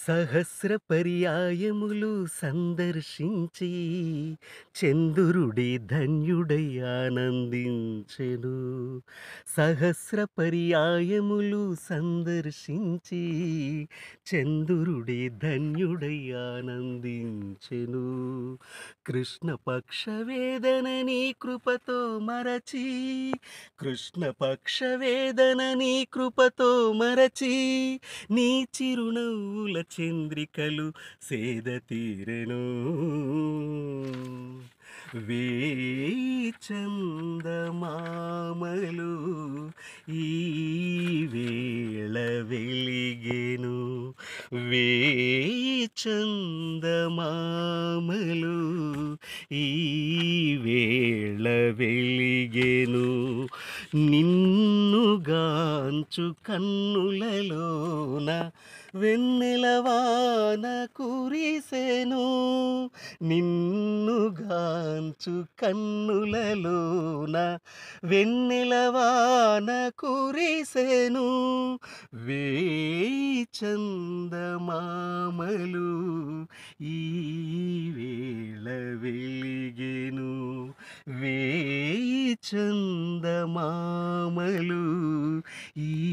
సహస్ర పర్యాయములు సందర్శించి చంద్రుడి ధన్యుడై ఆనందించెను. సహస్ర పర్యాయములు సందర్శించి చంద్రుడి ధన్యుడై ఆనందించెను. కృష్ణ పక్ష వేదనని కృపతో మరచి, కృష్ణ పక్ష వేదనని కృపతో మరచి, నీ చిరునవ్వుల చంద్రికలు సేద తీరెను. వేయి చందమామలు ఈ వేళ వెలిగెను. వేయి చందమామలు ఈ వేళ వెలిగెను. నిన్నుగాంచు కన్నులలోన వెన్నెలవాన కురిసెను. నిన్నుగాంచు కన్నులలోన వెన్నెలవాన కురిసెను. వేయి చందమామలు ఈ వేళ వెలిగెను. వేయి చందమామలు ఈ